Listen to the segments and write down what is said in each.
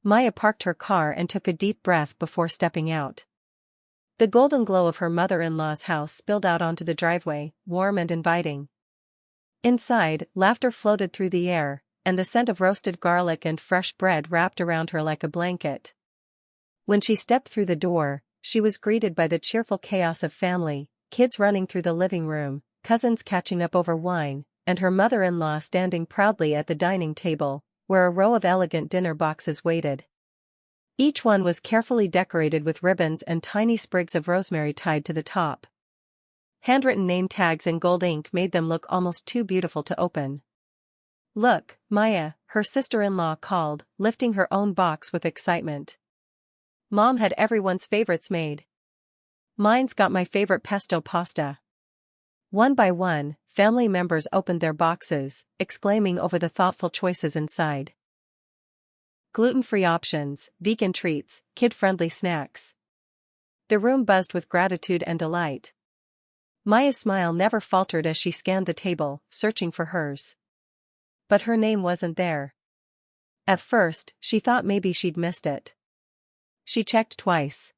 Maya parked her car and took a deep breath before stepping out. The golden glow of her mother-in-law's house spilled out onto the driveway, warm and inviting. Inside, laughter floated through the air, and the scent of roasted garlic and fresh bread wrapped around her like a blanket. When she stepped through the door, she was greeted by the cheerful chaos of family, kids running through the living room, cousins catching up over wine, and her mother-in-law standing proudly at the dining table, where a row of elegant dinner boxes waited. Each one was carefully decorated with ribbons and tiny sprigs of rosemary tied to the top. Handwritten name tags in gold ink made them look almost too beautiful to open. "Look, Maya," her sister-in-law called, lifting her own box with excitement. "Mom had everyone's favorites made. Mine's got my favorite pesto pasta." One by one, family members opened their boxes, exclaiming over the thoughtful choices inside. Gluten-free options, vegan treats, kid-friendly snacks. The room buzzed with gratitude and delight. Maya's smile never faltered as she scanned the table, searching for hers. But her name wasn't there. At first, she thought maybe she'd missed it. She checked twice.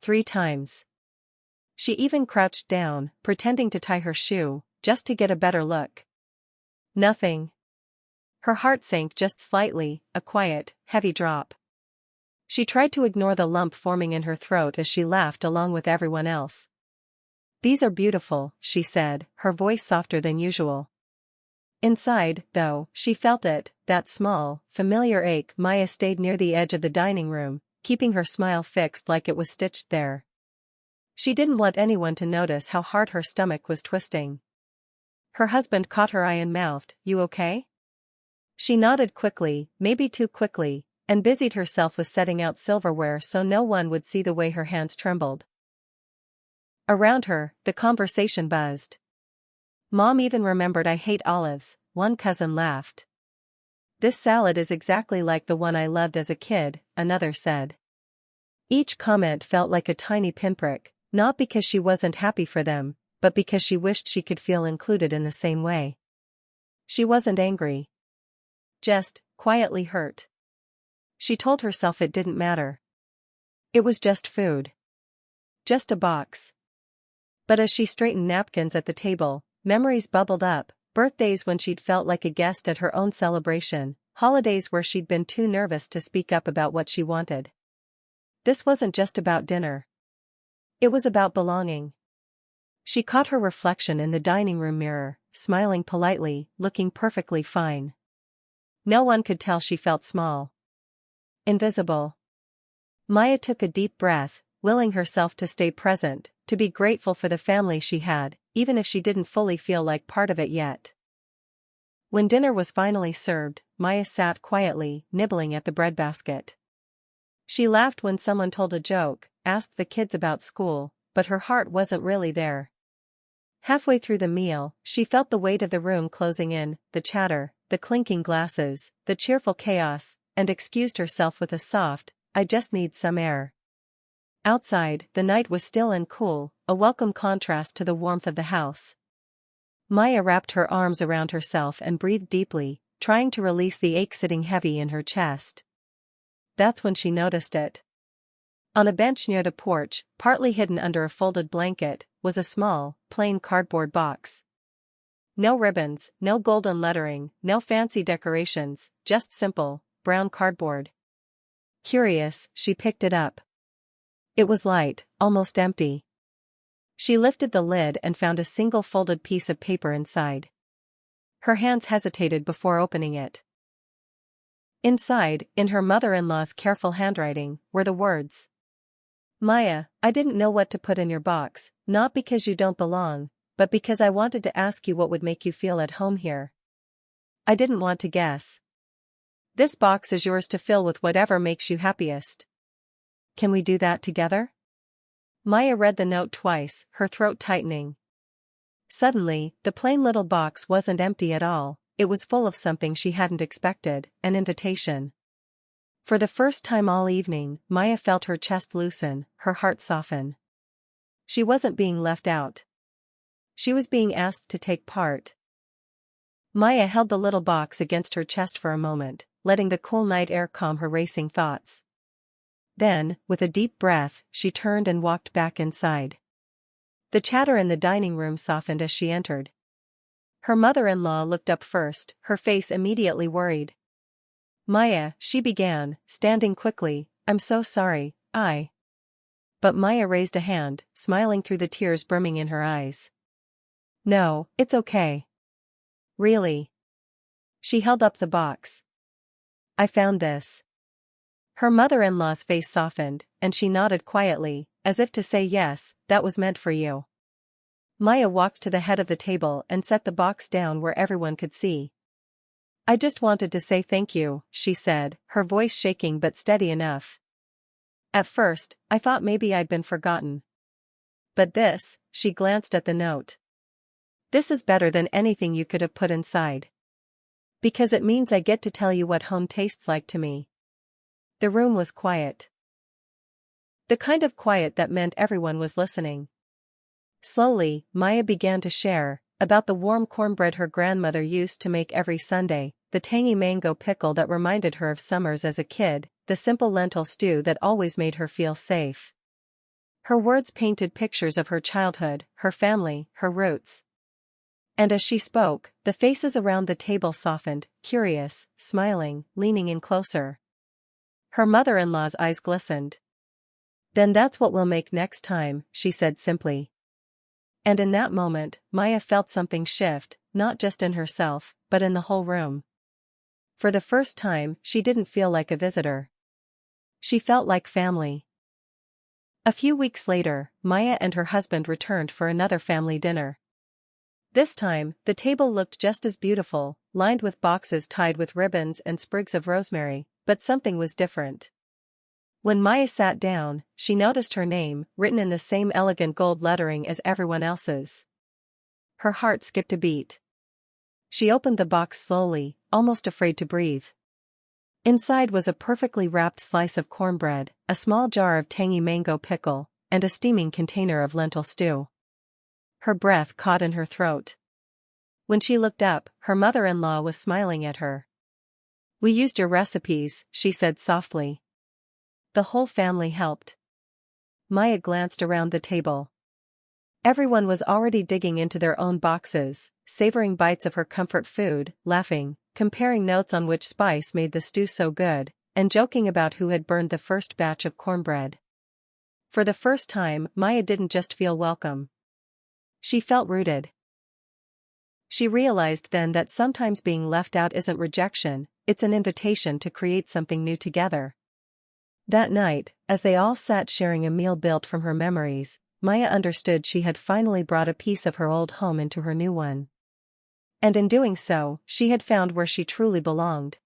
3 times. She even crouched down, pretending to tie her shoe, just to get a better look. Nothing. Her heart sank just slightly, a quiet, heavy drop. She tried to ignore the lump forming in her throat as she laughed along with everyone else. "These are beautiful," she said, her voice softer than usual. Inside, though, she felt it, that small, familiar ache. Maya stayed near the edge of the dining room, keeping her smile fixed like it was stitched there. She didn't want anyone to notice how hard her stomach was twisting. Her husband caught her eye and mouthed, "You okay?" She nodded quickly, maybe too quickly, and busied herself with setting out silverware so no one would see the way her hands trembled. Around her, the conversation buzzed. "Mom even remembered I hate olives," one cousin laughed. "This salad is exactly like the one I loved as a kid," another said. Each comment felt like a tiny pinprick, not because she wasn't happy for them, but because she wished she could feel included in the same way. She wasn't angry. Just, quietly hurt. She told herself it didn't matter. It was just food. Just a box. But as she straightened napkins at the table, memories bubbled up, birthdays when she'd felt like a guest at her own celebration, holidays where she'd been too nervous to speak up about what she wanted. This wasn't just about dinner. It was about belonging. She caught her reflection in the dining room mirror, smiling politely, looking perfectly fine. No one could tell she felt small. Invisible. Maya took a deep breath, willing herself to stay present, to be grateful for the family she had, even if she didn't fully feel like part of it yet. When dinner was finally served, Maya sat quietly, nibbling at the breadbasket. She laughed when someone told a joke, asked the kids about school, but her heart wasn't really there. Halfway through the meal, she felt the weight of the room closing in, the chatter, the clinking glasses, the cheerful chaos, and excused herself with a soft, "I just need some air." Outside, the night was still and cool, a welcome contrast to the warmth of the house. Maya wrapped her arms around herself and breathed deeply, trying to release the ache sitting heavy in her chest. That's when she noticed it. On a bench near the porch, partly hidden under a folded blanket, was a small, plain cardboard box. No ribbons, no golden lettering, no fancy decorations, just simple, brown cardboard. Curious, she picked it up. It was light, almost empty. She lifted the lid and found a single folded piece of paper inside. Her hands hesitated before opening it. Inside, in her mother-in-law's careful handwriting, were the words, "Maya, I didn't know what to put in your box, not because you don't belong, but because I wanted to ask you what would make you feel at home here. I didn't want to guess. This box is yours to fill with whatever makes you happiest. Can we do that together?" Maya read the note twice, her throat tightening. Suddenly, the plain little box wasn't empty at all, it was full of something she hadn't expected, an invitation. For the first time all evening, Maya felt her chest loosen, her heart soften. She wasn't being left out. She was being asked to take part. Maya held the little box against her chest for a moment, letting the cool night air calm her racing thoughts. Then, with a deep breath, she turned and walked back inside. The chatter in the dining room softened as she entered. Her mother-in-law looked up first, her face immediately worried. "Maya," she began, standing quickly, "I'm so sorry, But Maya raised a hand, smiling through the tears brimming in her eyes. "No, it's okay. Really." She held up the box. "I found this." Her mother-in-law's face softened, and she nodded quietly, as if to say yes, that was meant for you. Maya walked to the head of the table and set the box down where everyone could see. "I just wanted to say thank you," she said, her voice shaking but steady enough. "At first, I thought maybe I'd been forgotten. But this," she glanced at the note. "This is better than anything you could have put inside. Because it means I get to tell you what home tastes like to me." The room was quiet. The kind of quiet that meant everyone was listening. Slowly, Maya began to share about the warm cornbread her grandmother used to make every Sunday, the tangy mango pickle that reminded her of summers as a kid, the simple lentil stew that always made her feel safe. Her words painted pictures of her childhood, her family, her roots. And as she spoke, the faces around the table softened, curious, smiling, leaning in closer. Her mother-in-law's eyes glistened. "Then that's what we'll make next time," she said simply. And in that moment, Maya felt something shift, not just in herself, but in the whole room. For the first time, she didn't feel like a visitor. She felt like family. A few weeks later, Maya and her husband returned for another family dinner. This time, the table looked just as beautiful, lined with boxes tied with ribbons and sprigs of rosemary, but something was different. When Maya sat down, she noticed her name, written in the same elegant gold lettering as everyone else's. Her heart skipped a beat. She opened the box slowly, almost afraid to breathe. Inside was a perfectly wrapped slice of cornbread, a small jar of tangy mango pickle, and a steaming container of lentil stew. Her breath caught in her throat. When she looked up, her mother-in-law was smiling at her. "We used your recipes," she said softly. "The whole family helped." Maya glanced around the table. Everyone was already digging into their own boxes, savoring bites of her comfort food, laughing, comparing notes on which spice made the stew so good, and joking about who had burned the first batch of cornbread. For the first time, Maya didn't just feel welcome. She felt rooted. She realized then that sometimes being left out isn't rejection, it's an invitation to create something new together. That night, as they all sat sharing a meal built from her memories, Maya understood she had finally brought a piece of her old home into her new one. And in doing so, she had found where she truly belonged.